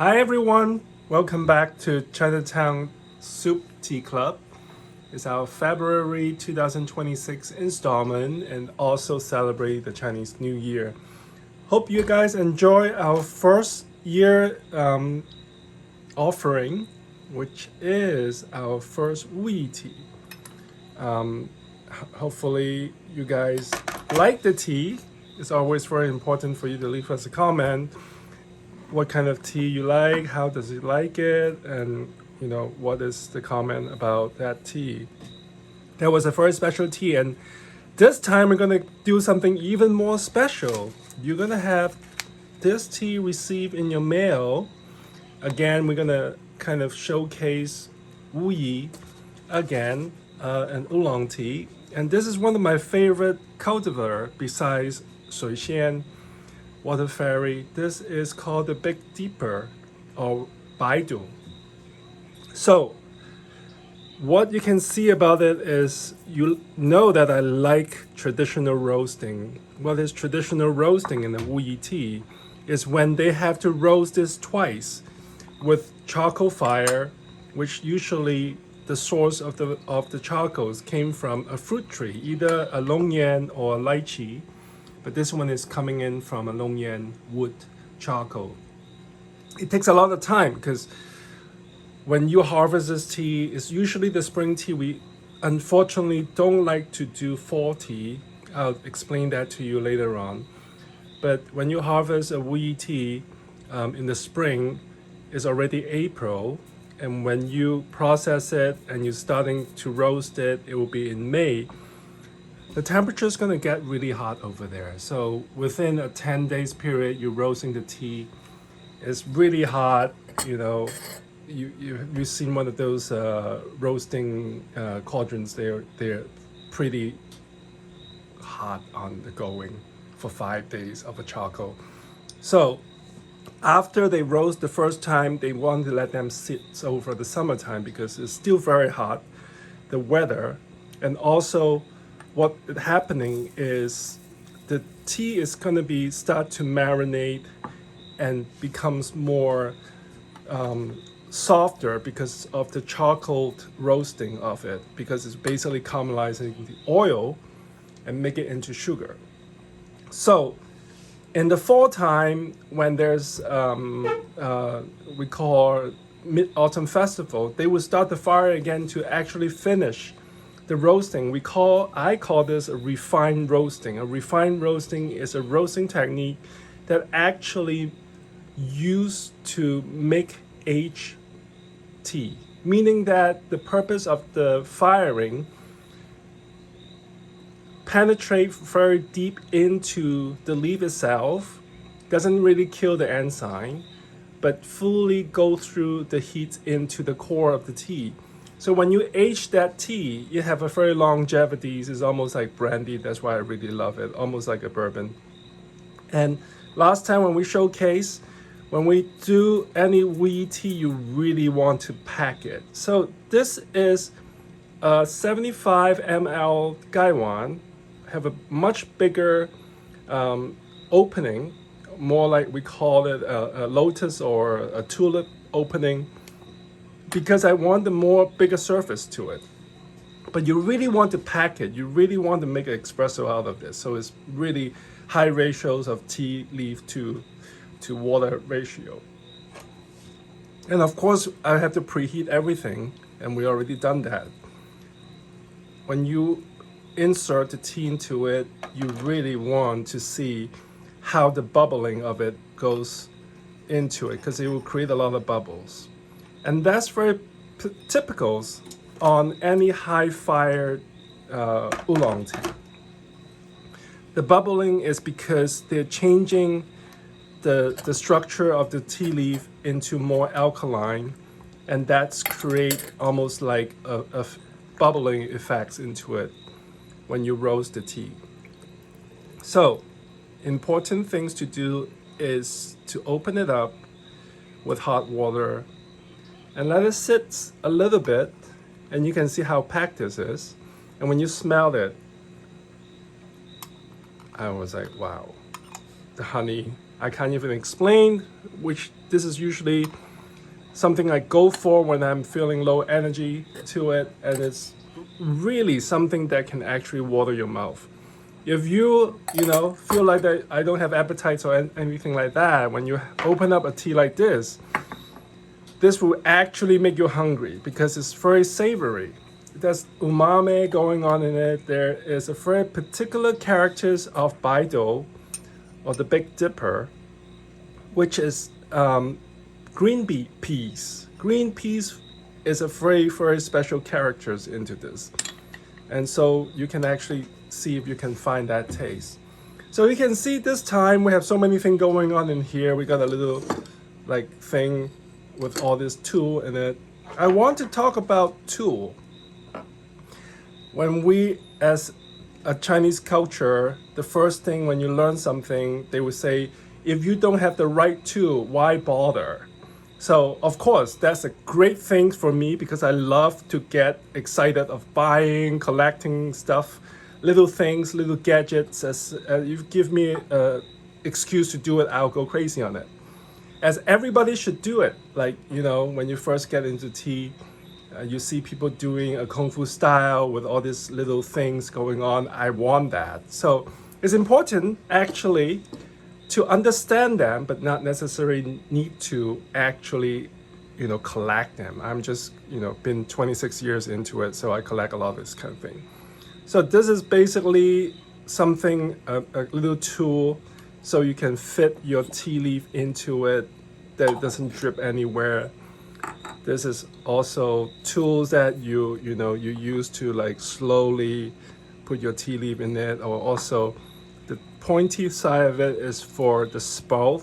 Hi everyone, welcome back to Chinatown Soup Tea Club. It's our February 2026 installment and also celebrate the Chinese New Year. Hope you guys enjoy our first year offering, which is our first Wuyi tea. Hopefully you guys like the tea. It's always very important for you to leave us a comment what kind of tea you like, how does you like it, and what is the comment about that tea. That was a very special tea, and this time we're gonna do something even more special. You're gonna have this tea received in your mail. Again, we're gonna kind of showcase Wuyi again, an oolong tea, and this is one of my favorite cultivar besides Fujian water fairy. This is called the Big Deeper or Bei Dou. So what you can see about it is you know that I like traditional roasting. What is traditional roasting in the Wuyi tea is when they have to roast this twice with charcoal fire, which usually the source of the charcoals came from a fruit tree, either a longyan or a lychee. But this one is coming in from a longyan wood charcoal. It takes a lot of time because when you harvest this tea, it's usually the spring tea. We unfortunately don't like to do fall tea. I'll explain that to you later on. But when you harvest a Wuyi tea in the spring, it's already April. And when you process it and you're starting to roast it, it will be in May. The temperature is going to get really hot over there. So within a 10 days period, you're roasting the tea. It's really hot. You've seen one of those roasting cauldrons. They're pretty hot on the going for 5 days of a charcoal. So after they roast the first time, they want to let them sit over the summertime because it's still very hot, the weather, and also what is happening is the tea is going to be start to marinate and becomes more softer because of the charcoal roasting of it, because it's basically caramelizing the oil and make it into sugar. So in the fall time, when there's we call Mid-Autumn Festival, they will start the fire again to actually finish the roasting. I call this a refined roasting. A refined roasting is a roasting technique that actually used to make aged tea, meaning that the purpose of the firing penetrate very deep into the leaf itself, doesn't really kill the enzyme, but fully go through the heat into the core of the tea. So when you age that tea, you have a very longevity. It's almost like brandy. That's why I really love it. Almost like a bourbon. And last time when we showcase, when we do any Wuyi tea, you really want to pack it. So this is a 75 ml gaiwan. Have a much bigger opening, more like we call it a lotus or a tulip opening, because I want the more bigger surface to it. But you really want to pack it. You really want to make an espresso out of this. So it's really high ratios of tea leaf to water ratio. And of course, I have to preheat everything, and we already done that. When you insert the tea into it, you really want to see how the bubbling of it goes into it, because it will create a lot of bubbles. And that's very typical on any high fire oolong tea. The bubbling is because they're changing the structure of the tea leaf into more alkaline, and that's create almost like a bubbling effects into it when you roast the tea. So important things to do is to open it up with hot water and let it sit a little bit, and you can see how packed this is. And when you smell it, I was like, wow, the honey I can't even explain, which this is usually something I go for when I'm feeling low energy to it, and it's really something that can actually water your mouth. If you feel like that I don't have appetite or anything like that, when you open up a tea like this will actually make you hungry because it's very savory. There's umami going on in it. There is a very particular characters of Bei Dou, or the Big Dipper, which is green peas. Green peas is a very, very special characters into this. And so you can actually see if you can find that taste. So you can see this time we have so many things going on in here. We got a little like thing with all this tool in it. I want to talk about tool. When we, as a Chinese culture, the first thing when you learn something, they would say, if you don't have the right tool, why bother? So of course, that's a great thing for me because I love to get excited of buying, collecting stuff, little things, little gadgets. As you give me an excuse to do it, I'll go crazy on it. As everybody should do it. Like, when you first get into tea, you see people doing a kung fu style with all these little things going on. I want that. So it's important actually to understand them, but not necessarily need to actually, collect them. I'm just, been 26 years into it, so I collect a lot of this kind of thing. So this is basically something, a little tool, so you can fit your tea leaf into it, that it doesn't drip anywhere. This is also tools that you use to like slowly put your tea leaf in it, or also the pointy side of it is for the spout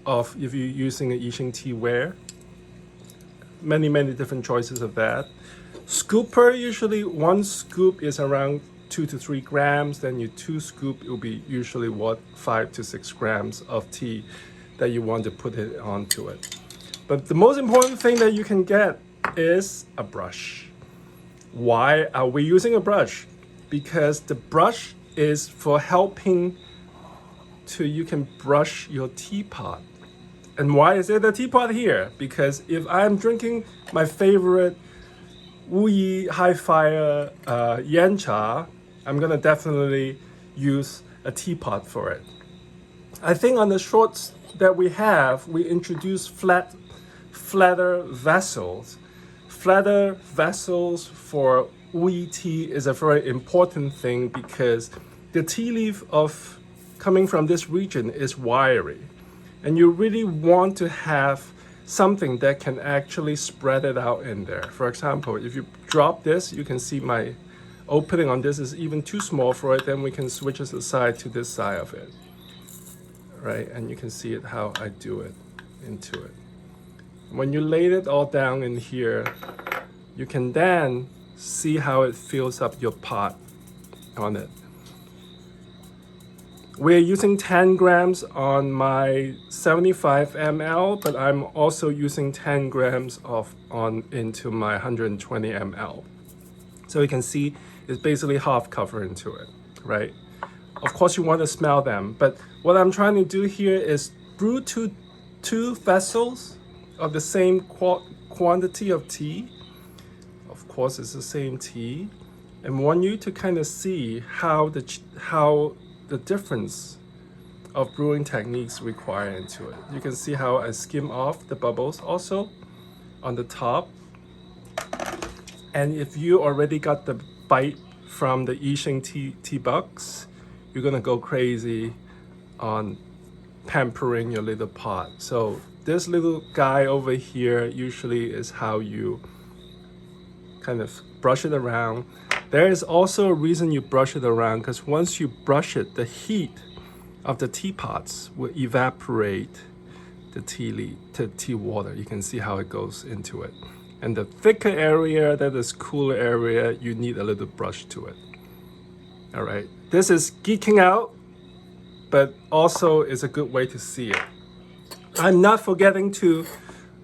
of if you're using a xiang tea ware. Many different choices of that. Scooper, usually one scoop is around 2 to 3 grams. Then your 2 scoop will be usually 5 to 6 grams of tea that you want to put it onto it. But the most important thing that you can get is a brush. Why are we using a brush? Because the brush is for helping you can brush your teapot. And why is it a teapot here? Because if I'm drinking my favorite Wuyi Hi-Fi Yancha, I'm gonna definitely use a teapot for it. I think on the shorts that we have, we introduced flatter vessels. Flatter vessels for Wuyi tea is a very important thing because the tea leaf coming from this region is wiry. And you really want to have something that can actually spread it out in there. For example, if you drop this, you can see my opening on this is even too small for it, then we can switch it aside to this side of it. Right, and you can see it how I do it into it. When you lay it all down in here, you can then see how it fills up your pot on it. We're using 10 grams on my 75 ml, but I'm also using 10 grams into my 120 ml. So you can see it's basically half cover into it, right? Of course you want to smell them, but what I'm trying to do here is brew two vessels of the same quantity of tea. Of course it's the same tea, and want you to kind of see how the difference of brewing techniques require into it. You can see how I skim off the bubbles also on the top. And if you already got the bite from the xiang tea bugs, you're gonna go crazy on pampering your little pot. So this little guy over here usually is how you kind of brush it around. There is also a reason you brush it around, because once you brush it, the heat of the teapots will evaporate the tea water. You can see how it goes into it. And the thicker area, that is cooler area, you need a little brush to it. All right, this is geeking out, but also is a good way to see it. I'm not forgetting to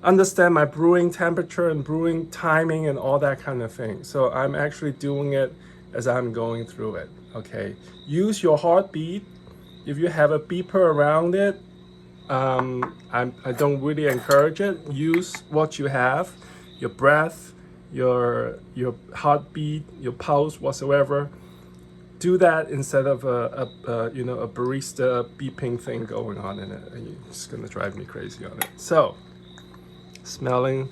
understand my brewing temperature and brewing timing and all that kind of thing. So I'm actually doing it as I'm going through it, okay? Use your heartbeat. If you have a beeper around it, I don't really encourage it. Use what you have, your breath, your heartbeat, your pulse, whatsoever. Do that instead of a barista beeping thing going on in it. And you're just gonna drive me crazy on it. So, smelling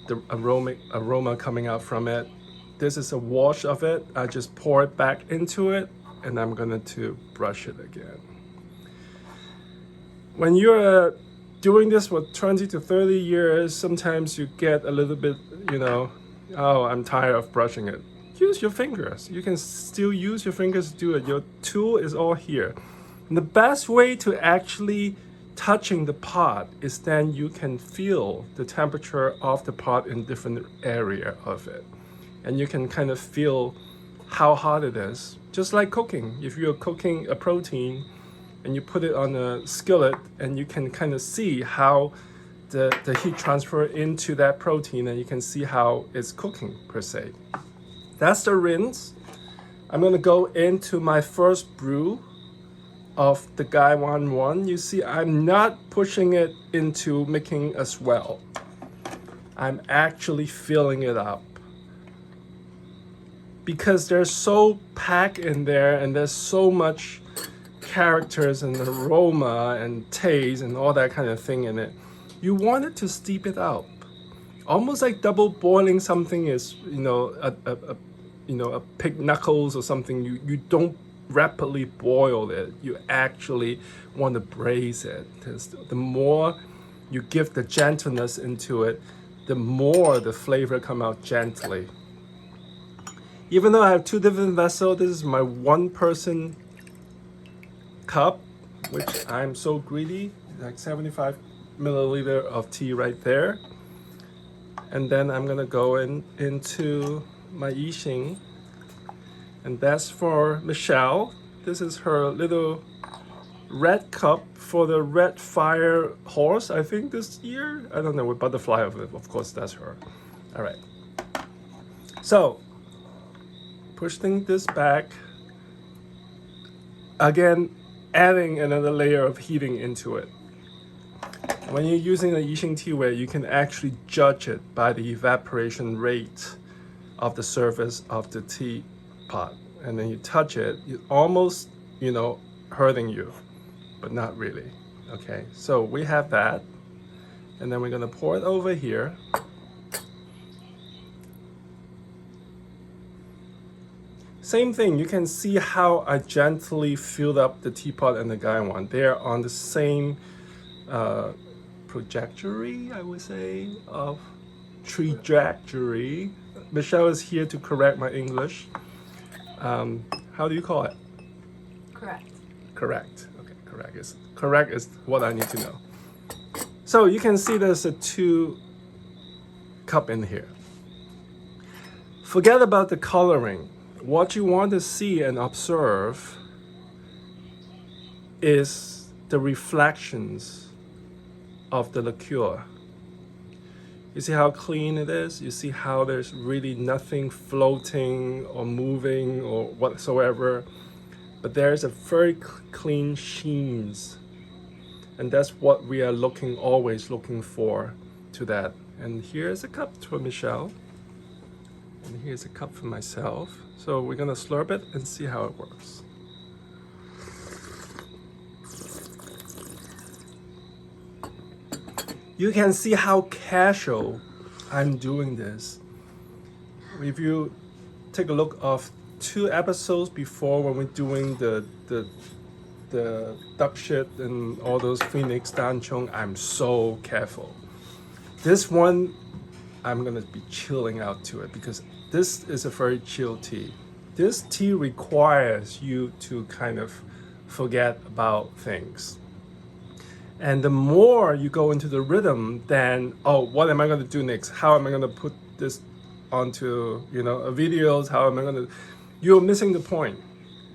the aroma coming out from it. This is a wash of it. I just pour it back into it, and I'm going to brush it again. When you're doing this for 20 to 30 years, sometimes you get a little bit, oh, I'm tired of brushing it. Use your fingers. You can still use your fingers to do it. Your tool is all here. And the best way to actually touching the pot is then you can feel the temperature of the pot in different area of it. And you can kind of feel how hot it is. Just like cooking. If you're cooking a protein and you put it on a skillet, and you can kind of see how the heat transfer into that protein, and you can see how it's cooking per se. That's the rinse. I'm gonna go into my first brew of the Gaiwan one. You see, I'm not pushing it into making a swell. I'm actually filling it up. Because they're so packed in there, and there's so much characters and aroma and taste and all that kind of thing in it. You want it to steep it up. Almost like double boiling something is, a pig knuckles or something. You don't rapidly boil it. You actually want to braise it. The more you give the gentleness into it, the more the flavor come out gently. Even though I have two different vessels, this is my one-person cup, which I'm so greedy, like 75 milliliter of tea right there. And then I'm gonna go into my xiang, and that's for Michelle. This is her little red cup for the red fire horse, I think this year. I don't know, with butterfly of it, of course that's her. All right. So, pushing this back, again, adding another layer of heating into it. When you're using a xiang teaware, you can actually judge it by the evaporation rate of the surface of the teapot. And then you touch it, it's almost, hurting you, but not really. Okay, so we have that. And then we're gonna pour it over here. Same thing, you can see how I gently filled up the teapot and the Gaiwan. They're on the same trajectory, I would say, of trajectory. Michelle is here to correct my English. How do you call it? Correct. Correct. Okay, correct is what I need to know. So you can see there's a 2 cup in here. Forget about the coloring. What you want to see and observe is the reflections of the liqueur. You see how clean it is? You see how there's really nothing floating or moving or whatsoever, but there's a very clean sheens. And that's what we are always looking for to that. And here's a cup for Michelle. And here's a cup for myself. So we're gonna slurp it and see how it works. You can see how casual I'm doing this. If you take a look of 2 episodes before, when we're doing the duck shit and all those Phoenix Danchong, I'm so careful. This one, I'm gonna be chilling out to it because this is a very chill tea. This tea requires you to kind of forget about things. And the more you go into the rhythm, then, oh, what am I gonna do next? How am I gonna put this onto, videos? How am I gonna, you're missing the point.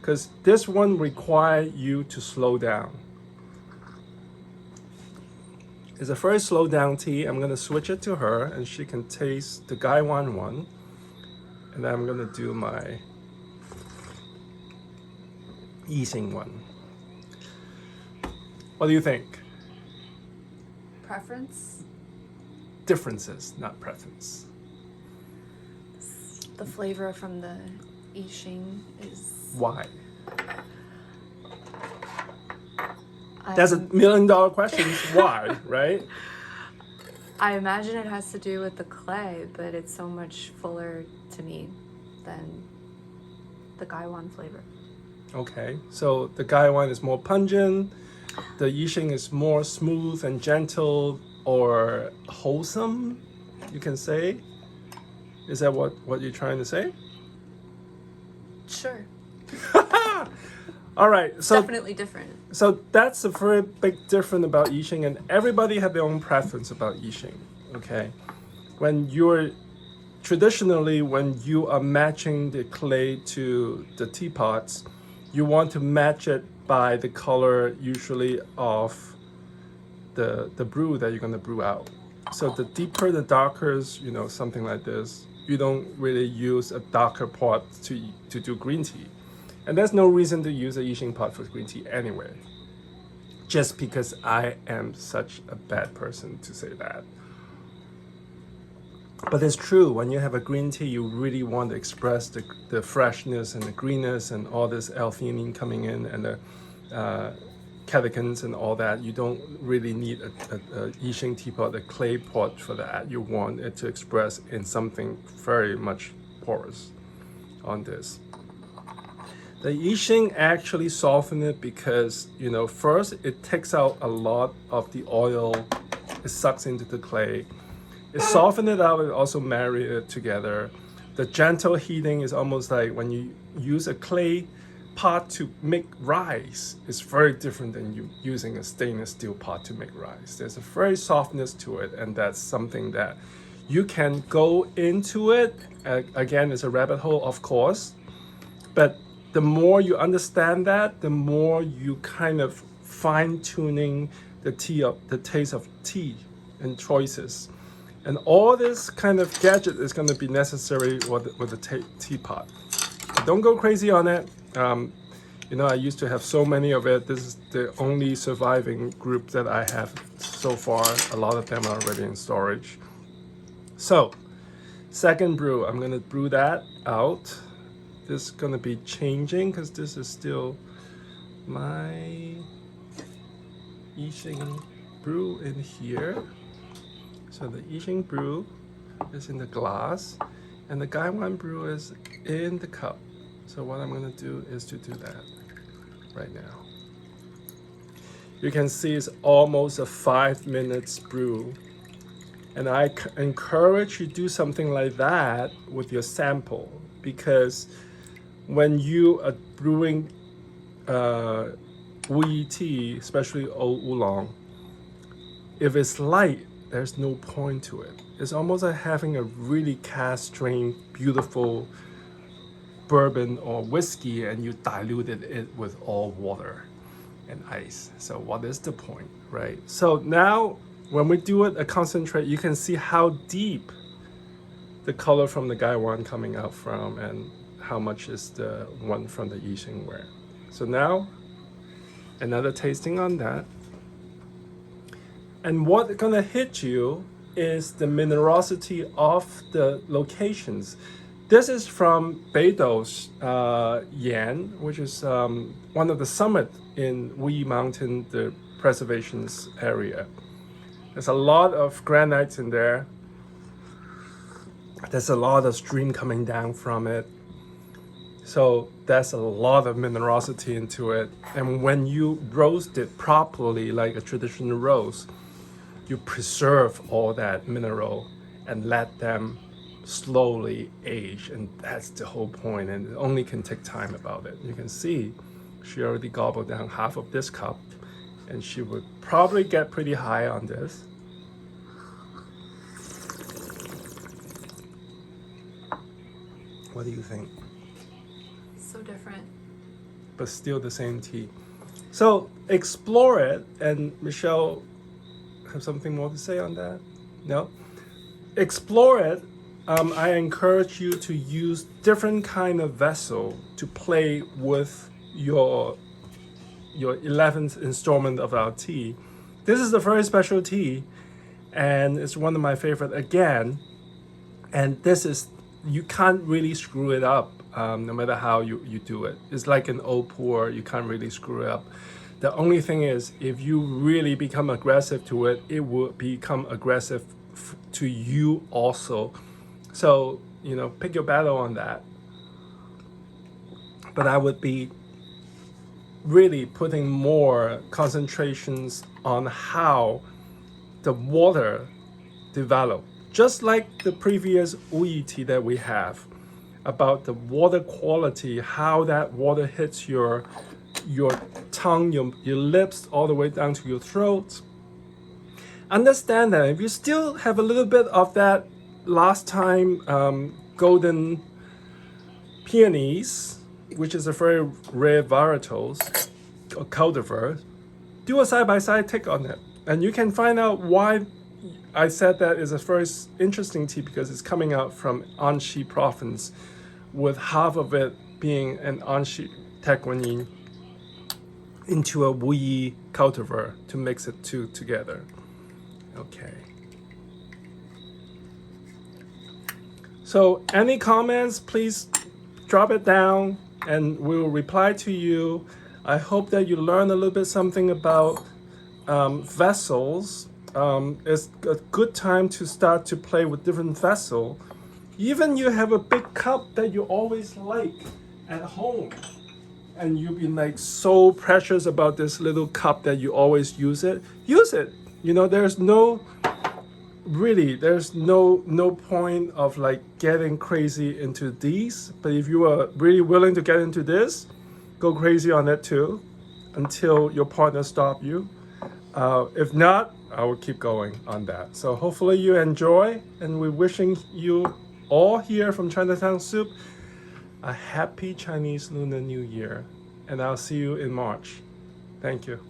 Because this one requires you to slow down. It's a very slow down tea. I'm gonna switch it to her and she can taste the Gaiwan one. And then I'm gonna do my xiang one. What do you think? Preference? Differences, not preference. The flavor from the xiang is... Why? That's $1 million question. Why, right? I imagine it has to do with the clay, but it's so much fuller to me than the Gaiwan flavor. Okay, so the Gaiwan is more pungent, the xiang is more smooth and gentle or wholesome, you can say. Is that what you're trying to say? Sure. All right, so Definitely different. so that's a very big difference about xiang, and everybody have their own preference about xiang. Okay, traditionally when you are matching the clay to the teapots, you want to match it by the color usually of the brew that you're going to brew out. So the deeper the darker, something like this, you don't really use a darker pot to do green tea. And there's no reason to use a xiang pot for green tea anyway. Just because I am such a bad person to say that. But it's true, when you have a green tea, you really want to express the freshness and the greenness and all this L-theanine coming in and the catechins and all that. You don't really need a xiang teapot, a clay pot for that. You want it to express in something very much porous on this. The xiang actually soften it because, first it takes out a lot of the oil, it sucks into the clay. It softens it out and also marry it together. The gentle heating is almost like when you use a clay pot to make rice. It's very different than you using a stainless steel pot to make rice. There's a very softness to it, and that's something that you can go into it. Again, it's a rabbit hole, of course, but the more you understand that, the more you kind of fine-tuning the taste of tea and choices. And all this kind of gadget is going to be necessary with the teapot. Don't go crazy on it. I used to have so many of it. This is the only surviving group that I have so far. A lot of them are already in storage. So, second brew, I'm going to brew that out. This is going to be changing because this is still my xiang brew in here. So the xiang brew is in the glass and the Gaiwan brew is in the cup. So what I'm going to do is to do that right now. You can see it's almost a 5 minutes brew. And I encourage you to do something like that with your sample, because when you are brewing Wuyi tea, especially old Oolong, if it's light, there's no point to it. It's almost like having a really cast-strength, beautiful bourbon or whiskey, and you diluted it with all water and ice. So what is the point, right? So now, when we do it, a concentrate, you can see how deep the color from the Gaiwan coming out from, and how much is the one from the xiang ware. So now, another tasting on that. And what's gonna hit you is the minerosity of the locations. This is from Bei Dou's Yan, which is one of the summit in Wuyi Mountain, the preservations area. There's a lot of granites in there. There's a lot of stream coming down from it. So there's a lot of minerosity into it. And when you roast it properly, like a traditional roast, you preserve all that mineral and let them slowly age. And that's the whole point. And it only can take time about it. You can see she already gobbled down half of this cup, and she would probably get pretty high on this. What do you think? So different. But still the same tea. So explore it. And Michelle, have something more to say on that? No? Explore it. I encourage you to use different kind of vessel to play with your your 11th installment of our tea. This is a very special tea, and it's one of my favorite again. And this is, you can't really screw it up, no matter how you do it. It's like an old pour, you can't really screw it up. The only thing is, if you really become aggressive to it, it will become aggressive to you also. So, you know, pick your battle on that. But I would be really putting more concentrations on how the water develop. Just like the previous Wuyi tea that we have, about the water quality, how that water hits your tongue, your lips, all the way down to your throat. Understand that if you still have a little bit of that last time golden peonies, which is a very rare varietals or cultivar, do a side-by-side take on it. And you can find out why I said that is a very interesting tea, because it's coming out from Anxi province, with half of it being an Anxi Taekwonyin into a Wuyi cultivar to mix it two together. Okay. So any comments, please drop it down and we'll reply to you. I hope that you learn a little bit something about vessels. It's a good time to start to play with different vessels. Even you have a big cup that you always like at home, and you've been like so precious about this little cup that you always use it. You know, there's no point of like getting crazy into these. But if you are really willing to get into this, go crazy on it too, until your partner stop you. If not, I will keep going on that. So hopefully you enjoy, and we're wishing you all here from Chinatown Soup a happy Chinese Lunar New Year, and I'll see you in March. Thank you.